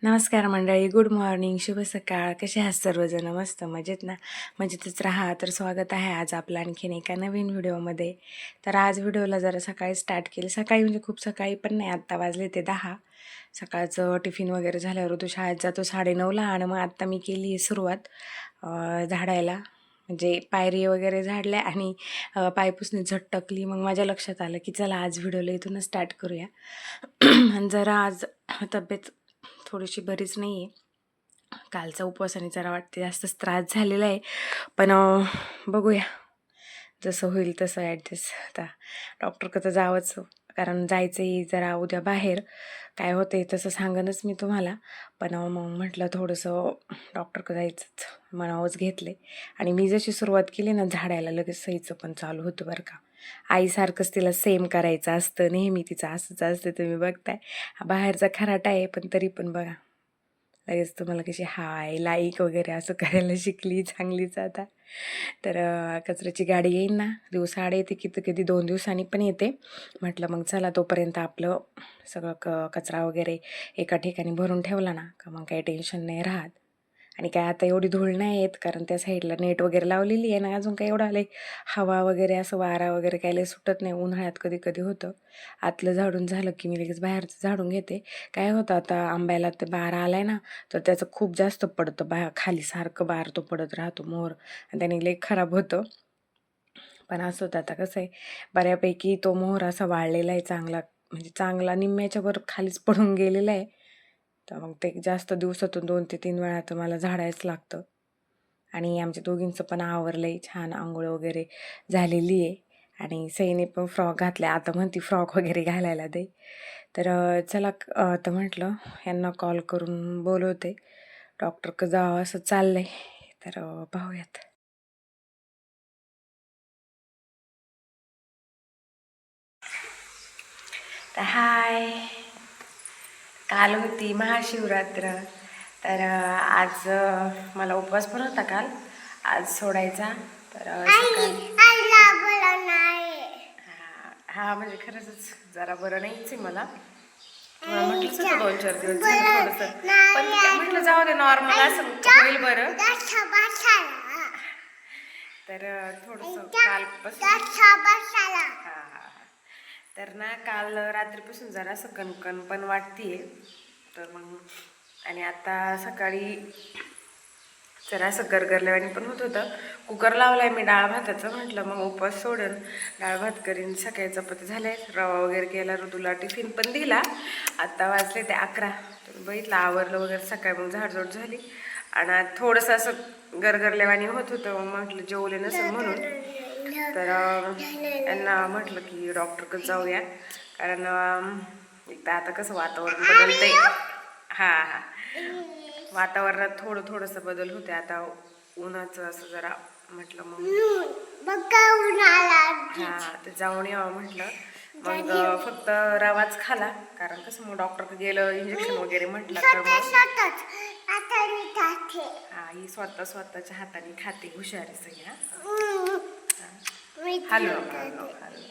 नमस्कार मंडळी, good morning, शुभ सकाळ. कसे आहात सर्वजण? मस्त मजेत ना? मजेतच राहा. तर स्वागत आहे आज आपलं आणखीन एका नवीन व्हिडिओमध्ये. तर आज व्हिडिओला जरा सकाळी स्टार्ट केलं. सकाळी म्हणजे खूप सकाळी पण नाही, आत्ता वाजले ते 10. सकाळचं टिफिन वगैरे झाल्यावर तो शाळेत जातो 9:30ला आणि मग आत्ता मी केली आहे सुरुवात झाडायला. म्हणजे पायरी वगैरे झाडल्या आणि पायपुसणी झटकली. मग माझ्या लक्षात आलं की चला आज व्हिडिओला इथूनच स्टार्ट करूया. आणि जरा आज तब्येत थोडीशी बरीच नाही आहे. कालचा उपवासाने जरा वाटते जास्तच त्रास झालेला आहे. पण बघूया जसं होईल तसं ॲडजस्ट. आता डॉक्टरकडं तर जावंच, कारण जायचं आहे जरा उद्या बाहेर. काय होतं आहे तसं सांगनच मी तुम्हाला. पण मग म्हटलं थोडंसं डॉक्टरकडं जायचंच मनावच घेतले. आणि मी जशी सुरुवात केली ना झाडायला, लगेच सहीचं पण चालू होतं बरं का. आईसारखंच तिला सेम करायचं असतं नेहमी, तिचं असंच असतं. तुम्ही बघताय बाहेरचा खराटा आहे पण तरी पण बघा लगेच तुम्हाला कशी हाय लाईक वगैरे असं करायला शिकली. चांगलीच आता. तर कचऱ्याची गाडी येईल ना, दिवसाआड येते, किती कधी 2 दिवसांनी पण येते. म्हटलं मग चला तोपर्यंत आपलं सगळं कचरा वगैरे एका ठिकाणी भरून ठेवला ना का मग काही टेन्शन नाही राहत. आणि काय आता एवढी धूळ नाही येत, कारण त्या साईडला नेट वगैरे लावलेली आहे ना. अजून काही एवढं आले हवा वगैरे असं वारा वगैरे काही लय सुटत नाही. उन्हाळ्यात कधी कधी होतं. आतलं झाडून झालं की मी लगेच बाहेरचं झाडून घेते. काय होतं आता आंब्याला ते बार आलाय ना, तर त्याचं खूप जास्त पडतं खाली सारखं बार तो पडत राहतो मोहर, आणि त्याने लई खराब होतं. पण असं होतं आता कसं आहे, बऱ्यापैकी तो मोहर असा वाळलेला आहे चांगला, म्हणजे चांगला निम्म्याच्या वर खालीच पडून गेलेला आहे. तर मग ते जास्त दिवसातून 2 ते 3 वेळा तर मला झाडायच लागतं. आणि आमच्या दोघींचं पण आवरलं आहे, छान आंघोळ वगैरे झालेली आहे. आणि सईने पण फ्रॉक घातला. आता म्हणती फ्रॉक वगैरे घालायला दे. तर चला तर म्हटलं यांना कॉल करून बोलवते. डॉक्टरकडं जावं असं चाललं आहे. तर पाहूयात. तर हाय, काल होती महाशिवरात्र. तर आज मला उपवास पण होता काल, आज सोडायचा. तर सकाळी हा म्हणजे खरंच जरा बरं नाहीच आहे मला. म्हटलंच होतं 2-4 दिवस झालं थोडंसं, पण म्हटलं जाऊ दे नॉर्मल असं होईल बरं. तर थोडंसं कालपासून हा तर ना काल रात्रीपासून जरा असं कणकण पण वाटतीये. तर मग आणि आता सकाळी जरा असं गरगरल्यावानी पण होत होतं. कुकर लावलाय मी डाळ भाताचं. म्हटलं मग उपवास सोडून डाळ भात करीन. सकाळी चपाती झाले, रवा वगैरे केला, ऋतूला टिफिन पण दिला. आत्ता वाजले ते 11. तर बघितलं आवरलं वगैरे सकाळी, मग झाडझोड झाली. आणि थोडंसं असं गरगरल्यावानी होत होतं. मग म्हटलं जेवले नसेल म्हणून. तर यांना म्हटलं की डॉक्टरकडे जाऊया, कारण एकदा आता कसं वातावरण बदलतंय. हां हां, वातावरणात थोडंसं बदल होते आता. उन्हाचं असं जरा म्हटलं मग हां ते जाऊन यावं म्हटलं. मग फक्त रवाच खाला, कारण कसं मग डॉक्टरकडे गेलं इंजेक्शन वगैरे म्हटलं तर मग हां ही स्वतःच्या हाताने खाते, हुशारी सगळी. Hello hello hello.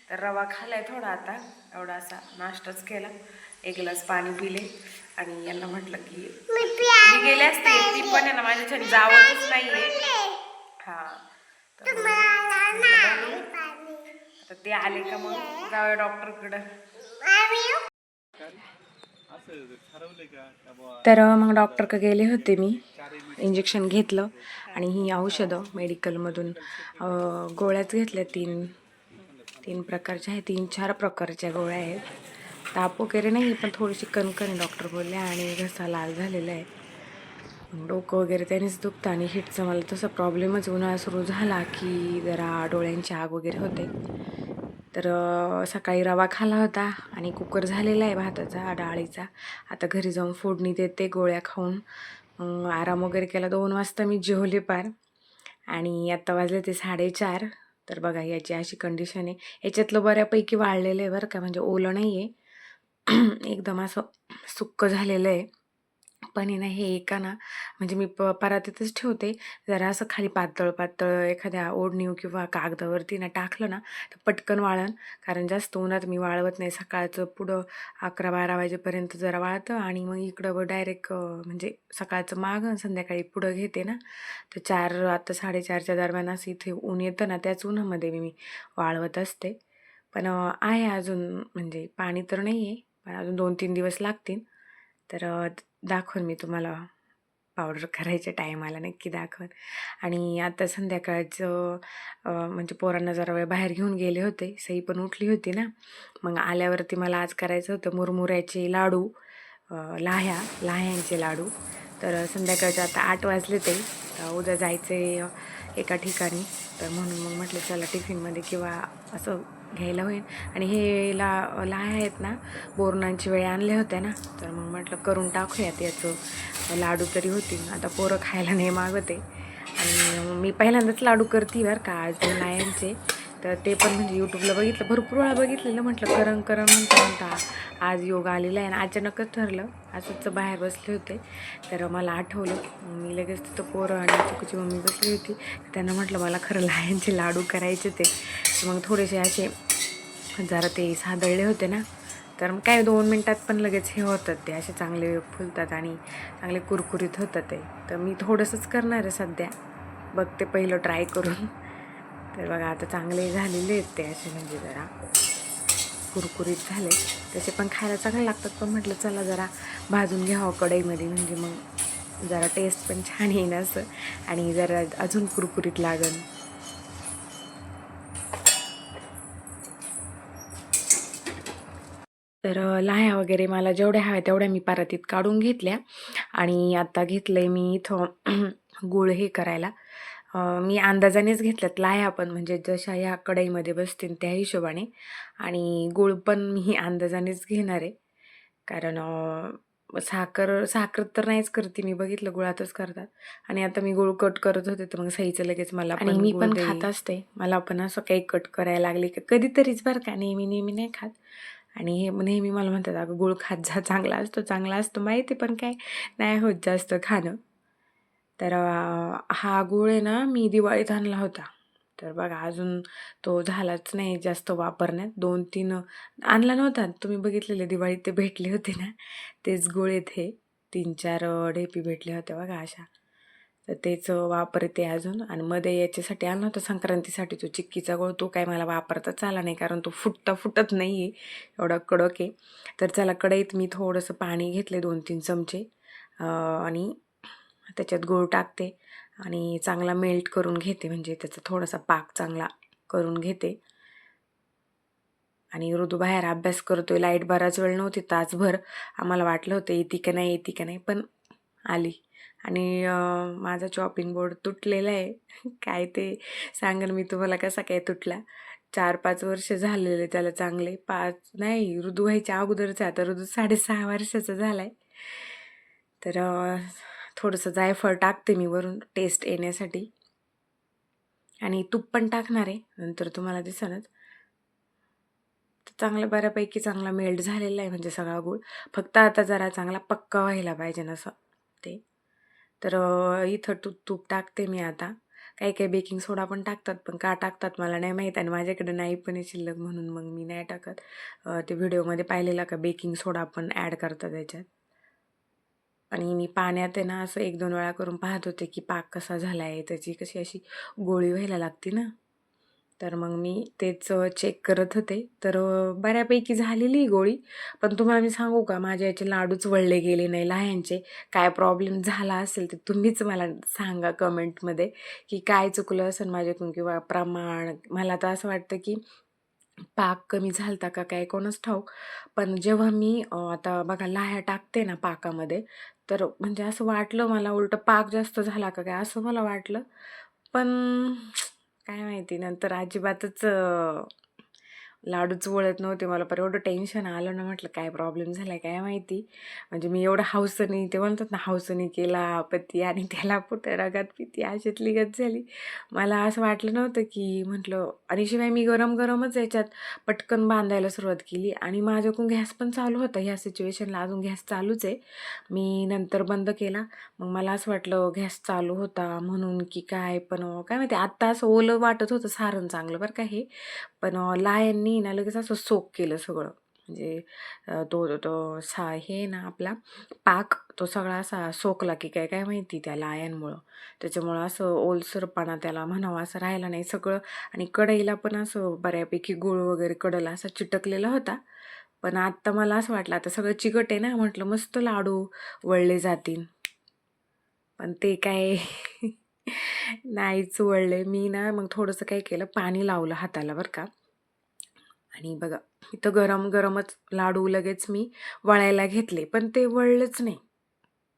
तर रवा खाल्लाय थोडा, आता एवढा असा नाश्ताच केला. 1 ग्लास पाणी पिले. आणि यांना म्हटलं की मी गेले असते, ती पण आहे ना माझ्यासाठी जावतच नाहीये. हा आता ते आले का मग जाऊया डॉक्टरकडं. तर मग डॉक्टरकडे गेले होते मी, इंजेक्शन घेतलं. आणि ही औषधं मेडिकलमधून गोळ्याच घेतल्या. 3 प्रकारच्या आहेत, 3-4 प्रकारच्या गोळ्या आहेत. ताप वगैरे नाही, पण थोडीशी कणकण आहे डॉक्टर बोलले. आणि घसा लाल झालेला आहे, डोकं वगैरे त्यानेच दुखतं. आणि हिटचं मला तसा प्रॉब्लेमच, उन्हाळा सुरू झाला की जरा डोळ्यांची आग वगैरे होते. तर सकाळी रवा खाला होता आणि कुकर झालेला आहे भाताचा डाळीचा. आता घरी जाऊन फोडणी देते गोळ्या खाऊन. आराम वगैरे केला. 2 वाजता मी जेवले पार. आणि आता वाजले ते 4:30. तर बघा याची अशी कंडिशन आहे. याच्यातलं बऱ्यापैकी वाळलेलं आहे बरं का, म्हणजे ओलं नाही आहे. एकदम असं सुक्क झालेलं आहे. पण आहे ना हे एका ना म्हणजे मी परातीतच ठेवते. जरा असं खाली पातळ पातळ एखाद्या ओढणीव किंवा कागदावरती ना टाकलं ना तर पटकन वाळन. कारण जास्त उन्हात मी वाळवत नाही. सकाळचं पुढं 11-12 वाजेपर्यंत जरा वाळतं आणि मग इकडं डायरेक्ट म्हणजे सकाळचं मागं आणि संध्याकाळी पुढं घेते ना, तर 4 आता 4:30च्या दरम्यान असं इथे ऊन येतं ना, त्याच उन्हामध्ये मी वाळवत असते. पण आहे अजून म्हणजे पाणी तर नाही आहे, पण अजून 2-3 दिवस लागतील. तर दाखवेन मी तुम्हाला पावडर करायच्या टायमाला नक्की दाखवेन. आणि आता संध्याकाळचं म्हणजे पोरांना जरा वेळ बाहेर घेऊन गेले होते. सई पण उठली होती ना, मग आल्यावरती मला आज करायचं होतं मुरमुऱ्याचे लाडू, लाह्यांचे लाडू. तर संध्याकाळचे आता 8 वाजले ते. उद्या जायचं आहे एका ठिकाणी. तर म्हणून मग म्हटलं चला टिफिनमध्ये किंवा असं घ्यायला होईल. आणि हे लाह्या आहेत ना, बोरणांची वेळ आणल्या होत्या ना, तर मग म्हटलं करून टाकूयात याचं लाडू तरी होतील. आता पोरं खायला नाही मागत आहे. आणि मी पहिल्यांदाच लाडू करते बरं का आज लाह्यांचे. तर ते पण म्हणजे यूट्यूबला बघितलं, भरपूर वेळा बघितलेलं. म्हटलं करन करन म्हणता म्हणता आज योग आलेला आहे आणि अचानकच ठरलं. असंच बाहेर बसले होते तर मला आठवलं. मी लगेच तिथं पोरं आणि चिकूची मम्मी बसली होती. त्यांना म्हटलं मला खरं लाह्यांचे लाडू करायचे ते. मग थोडेसे असे जरा ते सादळले होते ना, तर मग काय 2 मिनटात पण लगेच हे होतात ते असे चांगले फुलतात आणि चांगले कुरकुरीत होतात ते. तर मी थोडंसंच करणार आहे सध्या, बघते पहिलं ट्राय करून. तर बघा आता चांगले झालेले आहेत ते असे म्हणजे जरा कुरकुरीत झाले. तसे पण खायला चांगले लागतात, पण म्हटलं चला जरा भाजून घ्यावं कढईमध्ये म्हणजे मग जरा टेस्ट पण छान येईन असं आणि जरा अजून कुरकुरीत लागन. तर लाह्या वगैरे मला जेवढ्या हव्या तेवढ्या मी परातीत काढून घेतल्या आणि आता घेतलंय मी इथं गूळ हे करायला. मी अंदाजानेच घेतल्यात लाह्या पण म्हणजे जशा ह्या कढईमध्ये बसतील त्या हिशोबाने. आणि गूळ पण मी अंदाजानेच घेणार आहे. कारण साखर तर नाहीच करते मी, बघितलं गुळातच करतात. आणि आता मी गूळ कट करत होते तर मग सईचं लगेच मला आणि मी पण खात असते. मला पण असं काही कट करायला लागले की कधीतरीच बरं का, नेहमी नेहमी नाही खात. आणि हे नेहमी मला म्हणतात अगं गूळ खात जा, चांगला असतो माहिती, पण काय नाही होत जास्त खाणं. तर हा गूळ आहे ना मी दिवाळीत आणला होता. तर बघा अजून तो झालाच नाही जास्त वापरण्यात. 2-3 आणला नव्हता तुम्ही बघितलेले दिवाळीत ते भेटले होते ना, तेच गूळ आहेत हे. 3-4 ढेपी भेटल्या होत्या बघा अशा. तर तेच वापरते अजून. आणि मध्ये याच्यासाठी आणला होता संक्रांतीसाठी तो चिक्कीचा गूळ, तो काय मला वापरताच आला नाही कारण तो फुटत नाही आहे, एवढा कडक आहे. तर चला कढईत मी थोडंसं पाणी घेतले 2-3 चमचे आणि त्याच्यात गूळ टाकते आणि चांगला मेल्ट करून घेते, म्हणजे त्याचा थोडासा पाक चांगला करून घेते. आणि ऋतू बाहेर अभ्यास करतोय. लाईट बराच वेळ नव्हती, तासभर. आम्हाला वाटलं होतं येते का नाही, पण आली. आणि माझा चॉपिंग बोर्ड तुटलेला आहे. काय ते सांगेन मी तुम्हाला कसा काय तुटला. 4-5 वर्ष झालेले त्याला चांगले. 5 नाही, ऋतू व्हायच्या अगोदरचा. आता ऋतू 6.5 वर्षाचा झाला आहे. तर थोडंसं जायफळ टाकते मी वरून टेस्ट येण्यासाठी. आणि तूप पण टाकणार आहे नंतर, तुम्हाला दिसेलच. चांगलं बऱ्यापैकी चांगला मेल्ट झालेला आहे म्हणजे सगळा गूळ. फक्त आता जरा चांगला पक्का व्हायला पाहिजे नसं ते. तर इथं तूप टाकते मी आता. काही बेकिंग सोडा पण टाकतात, पण का टाकतात मला नाही माहीत आणि माझ्याकडे नाही पण आहे शिल्लक, म्हणून मग मी नाही टाकत. ते व्हिडिओमध्ये पाहिलेला का बेकिंग सोडा पण ॲड करतात त्याच्यात. आणि मी पाण्यात आहे ना असं 1-2 वेळा करून पाहत होते की पाक कसा झाला आहे, त्याची कशी अशी गोळी व्हायला लागते ना. तर मग मी तेच चेक करत होते. तर बऱ्यापैकी झालेली गोळी. पण तुम्हाला मी सांगू का, माझ्या याचे लाडूच वळले गेले नाही लाह्यांचे. काय प्रॉब्लेम झाला असेल ते तुम्हीच मला सांगा कमेंटमध्ये की काय चुकलं असेल माझ्याकडून किंवा प्रमाण. मला तर असं वाटतं की पाक कमी झालता का काय कोणास ठाऊक. पण जेव्हा मी आता बघा लाह्या टाकते ना पाकामध्ये, तर म्हणजे असं वाटलं मला उलटं पाक जास्त झाला का काय असं मला वाटलं. पण काय माहिती नंतर अजिबातच लाडूच वळत नव्हते. मला पर एवढं टेन्शन आलं ना, म्हटलं काय प्रॉब्लेम झाला काय माहिती. म्हणजे मी एवढं हौसेने, ते म्हणतात ना हौसेने केला पती आणि त्याला कुठं रगात पिती अशातली गत झाली. मला असं वाटलं नव्हतं की म्हटलं. आणि शिवाय मी गरम गरमच याच्यात पटकन बांधायला सुरुवात केली आणि माझ्याकडून गॅस पण चालू होता. ह्या सिच्युएशनला अजून गॅस चालूच आहे. मी नंतर बंद केला. मग मला असं वाटलं गॅस चालू होता म्हणून की काय, पण काय माहिती आत्ता असं ओलं वाटत होतं सारण चांगलं बरं का हे. पण लायांनी ना लगेच असं सोक केलं सगळं. म्हणजे तो तो हे ना आपला पाक तो सगळा असा सोकला की काय काय माहिती त्या लायांमुळं. त्याच्यामुळं असं ओलसरपणा त्याला म्हणावं असं राहिला नाही सगळं. आणि कढईला पण असं बऱ्यापैकी गुळ वगैरे कडला असा चिटकलेला होता. पण आत्ता मला असं वाटलं आता सगळं चिकट आहे ना, म्हटलं मस्त लाडू वळले जातील. पण ते काय नाहीच वळले. मी ना मग थोडंसं काय केलं, पाणी लावलं हाताला बरं का. आणि बघा इथं गरम गरमच लाडू लगेच मी वळायला घेतले, पण ते वळलेच नाही.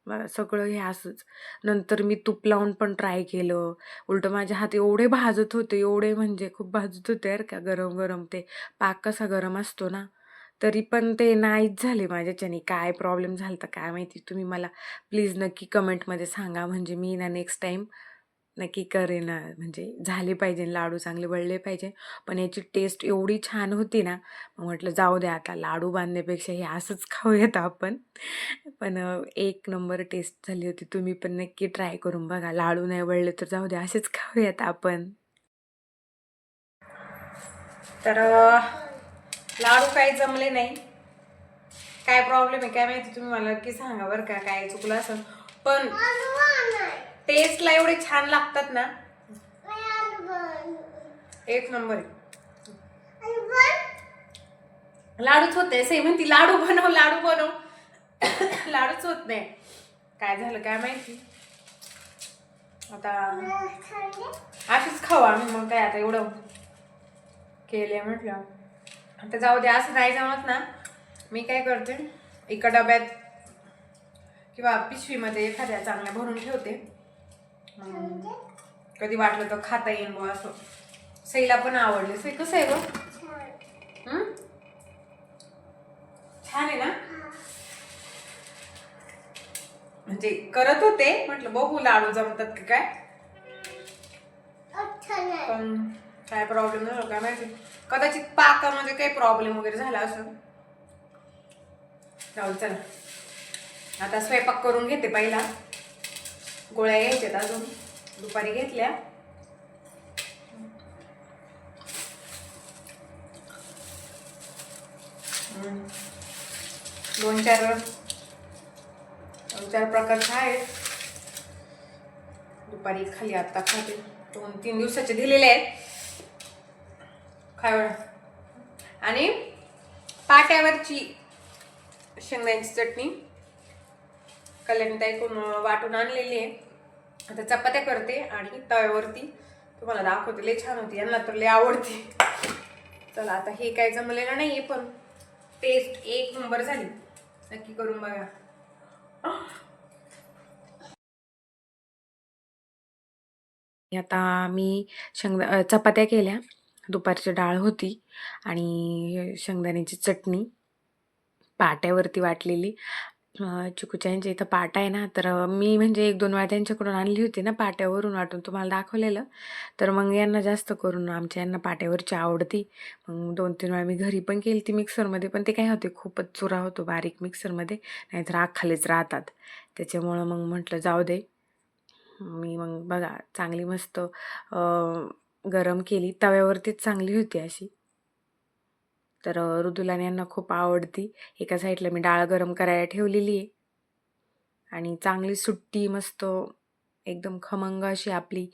बघा सगळं हे असंच. नंतर मी तूप लावून पण ट्राय केलं. उलटं माझे हात एवढे भाजत होते, एवढे म्हणजे खूप भाजत होते यार का. गरम गरम ते पाक कसा गरम असतो ना, तरी पण ते नाहीच झाले माझ्याच्याने. काय प्रॉब्लेम झाला तर काय माहिती. तुम्ही मला प्लीज नक्की कमेंटमध्ये सांगा. म्हणजे मी ना नेक्स्ट टाईम नक्की करेन. म्हणजे झाले पाहिजे लाडू, चांगले वळले पाहिजे. पण याची टेस्ट एवढी छान होती ना, मग म्हटलं जाऊ द्या आता लाडू बांधण्यापेक्षा हे असंच खाऊयात आपण. पण एक नंबर टेस्ट झाली होती. तुम्ही पण नक्की ट्राय करून बघा. लाडू नाही वळले तर जाऊ द्या, असेच खाऊयात आपण. तर लाडू काही जमले नाही. काय प्रॉब्लेम आहे काय माहिती. तुम्ही मला नक्की सांगा बरं का, काय चुकलं असं. पण टेस्टला एवढे छान लागतात ना, एक नंबर आहे. लाडूच होत नाही. म्हणती लाडू बनव लाडू बनव, लाडूच होत नाही. काय झालं काय माहिती. आता अशीच खाऊ आम्ही. मग काय आता एवढं केले म्हटलं आता जाऊ दे. असं नाही जमत ना, मी काय करते एका डब्यात किंवा पिशवीमध्ये एखाद्या चांगल्या भरून ठेवते. कधी वाटलं तर खाता येईल बुवा असं. सईला पण आवडले. सई कसं आहे ग? छान आहे ना. म्हणजे करत होते, म्हटलं बघू लाडू जमतात की काय. पण काय प्रॉब्लेम झाला काय माहिती. कदाचित पाकामध्ये काही प्रॉब्लेम वगैरे झाला असं. जाऊ चला आता स्वयंपाक करून घेते. पहिला गोळ्या घ्यायच्यात अजून, दुपारी घेतल्या. दोन चार प्रकारचे आहेत. दुपारी खाली आता खाते. 2-3 दिवसाचे दिलेले आहेत खायला. आणि पाट्यावरची शेंगदाण्याची चटणी कल्याणीताईकडून वाटून आणलेली आहे. आता चपात्या करते आणि तव्यावरती तुम्हाला दाखवते. लय छान होती, यांना तर लय आवडते. चला आता हे काय जमलेलं नाहीये, पण टेस्ट एक नंबर झाली. नक्की करून बघा. आता मी चपात्या केल्या. दुपारची डाळ होती आणि शेंगदाण्याची चटणी पाट्यावरती वाटलेली. चिकूच्या इथं पाटा आहे ना, तर मी म्हणजे 1-2 वेळा त्यांच्याकडून आणली होती ना पाट्यावरून वाटून, तुम्हाला दाखवलेलं. तर मग यांना जास्त करून आमच्या यांना पाट्यावरची आवडती. मग 2-3 वेळा मी घरी पण केली ती मिक्सरमध्ये. पण ते काय होते खूपच चुरा होतो बारीक मिक्सरमध्ये, नाहीतर आग खालीच राहतात. त्याच्यामुळं मग म्हटलं जाऊ दे. मी मग बघा चांगली मस्त गरम केली. तव्यावरतीच चांगली होती अशी. तर ऋतुला यांना खूप आवडती. एका साईडला मी डाळ गरम करायला ठेवलेली आहे आणि चांगली सुट्टी मस्त एकदम खमंग अशी आपली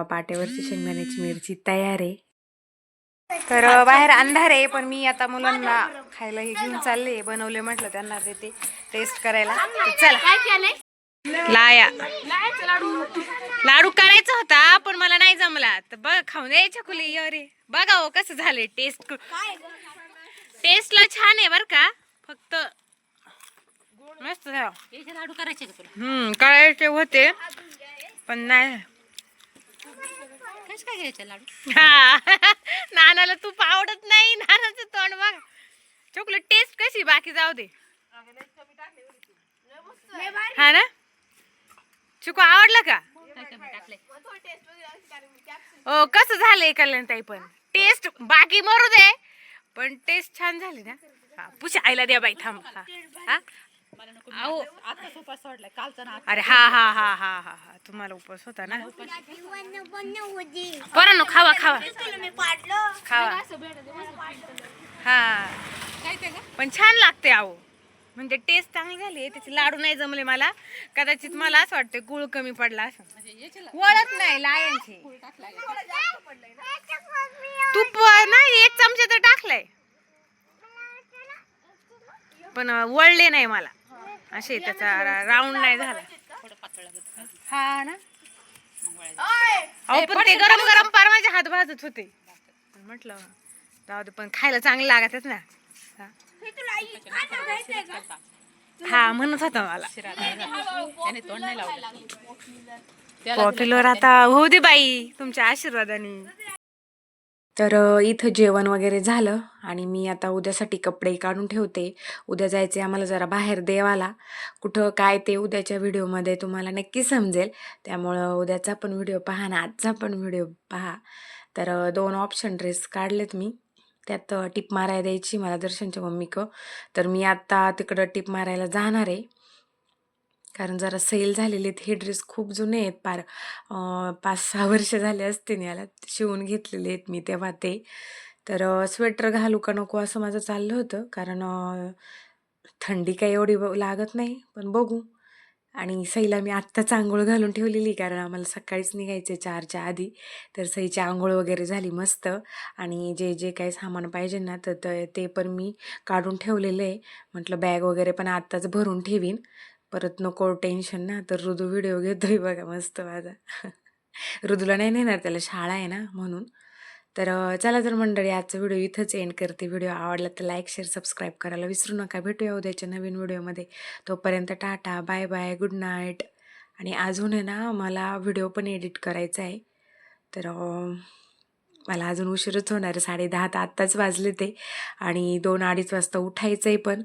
पाट्यावरची शेंगदाण्याची मिरची तयार आहे. तर बाहेर अंधार आहे, पण मी आता मुलांना खायला हे घेऊन चालले. बनवले म्हटलं त्यांना देते टेस्ट करायला. चला लाया लाडू करायचा होता, पण मला नाही जमला. तर बघ खाऊन द्यायच्या खुली. अरे बघा हो कसं झाले. टेस्टला छान आहे बर का. फक्त मस्त लाडू करायचे करायचे होते, पण नाही. काय घ्यायचे लाडू? नानाला तूप आवडत नाही. टाकली बाकी जाऊ दे. हा ना चिकू आवडलं का? हो कसं झालंय कल्याणताई पण टेस्ट बाकी मरू दे पण टेस्ट छान झाली ना. पुशी आईला द्या बाई थांब. अरे हा हा हा हा हा हा तुम्हाला उपवास होता ना. बरं खावा खावा खावा. हा पण छान लागते आहो म्हणजे टेस्ट चांगली झाली. त्याचे लाडू नाही जमले मला कदाचित मला असं वाटतं गुळ कमी पडला असं. वळत नाही लायांचे तूप नाही 1 चमचा तर टाकलाय पण वळले नाही मला असे त्याचा राऊंड नाही झाला. हा ना अहो पण ते गरम गरम पार माझे हात भाजत होते म्हटलं जाऊ दे पण खायला चांगलं लागतच ना. हा म्हणत होता मला कॉफीवर आता होऊ दे बाई तुमच्या आशीर्वादाने. तर इथं जेवण वगैरे झालं आणि मी आता उद्यासाठी कपडे काढून ठेवते. उद्या जायचे आम्हाला जरा बाहेर देवाला. कुठं काय ते उद्याच्या व्हिडिओमध्ये तुम्हाला नक्की समजेल. त्यामुळं उद्याचा पण व्हिडिओ पहा ना आजचा पण व्हिडिओ पहा. तर 2 ऑप्शन ड्रेस काढलेत मी. त्यात टिप मारायला द्यायची मला दर्शनच्या मम्मीकडं. तर मी आत्ता तिकडं टिप मारायला जाणार आहे. कारण जरा सेल झालेले आहेत. हे ड्रेस खूप जुने आहेत पार 5-6 वर्ष झाले असतील याला शिवून घेतलेले आहेत मी तेव्हा ते. तर स्वेटर घालू का नको असं माझं चाललं होतं कारण थंडी काही एवढी लागत नाही पण बघू. आणि सईला मी आत्ताच आंघोळ घालून ठेवलेली कारण आम्हाला सकाळीच निघायचे 4च्या आधी. तर सईची आंघोळ वगैरे झाली मस्त आणि जे जे काही सामान पाहिजे ना तर ते पण मी काढून ठेवलेलं आहे. म्हटलं बॅग वगैरे पण आत्ताच भरून ठेवीन परत नको टेन्शन ना. तर ऋदू व्हिडिओ घेतोय बघा मस्त माझा. ऋदूला नाही नेणार त्याला शाळा आहे ना म्हणून. तर चला तर मंडळी आजचा व्हिडिओ इथंच एंड करते. व्हिडिओ आवडला तर लाईक शेअर सबस्क्राईब करायला विसरू नका. भेटूया उद्याच्या नवीन व्हिडिओमध्ये. तोपर्यंत tata bye bye good night. आणि अजून आहे ना मला व्हिडिओ पण एडिट करायचा आहे. तर मला अजून उशीरच होणार आहे 10:30 तर आत्ताच वाजले ते आणि 2-2:30 वाजता उठायचं आहे पण.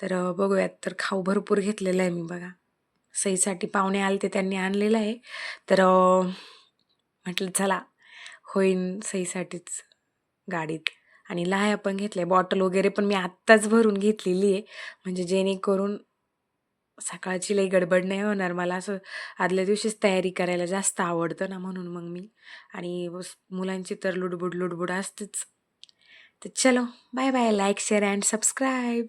तर बघूयात. तर खाऊ भरपूर घेतलेला आहे मी बघा. सईसाठी पाहुणे आले ते त्यांनी आणलेलं आहे. तर म्हटलं चला होईन सईसाठीच गाडीत. आणि लाह्या पण घेतल्या बॉटल वगैरे पण मी आत्ताच भरून घेतलेली आहे म्हणजे जेणेकरून सकाळची लई गडबड नाही होणार. मला असं आदल्या दिवशीच तयारी करायला जास्त आवडतं ना म्हणून मग मी. आणि मुलांची तर लुडबुड लुडबुड असतेच. तर चलो bye bye. Like share and subscribe.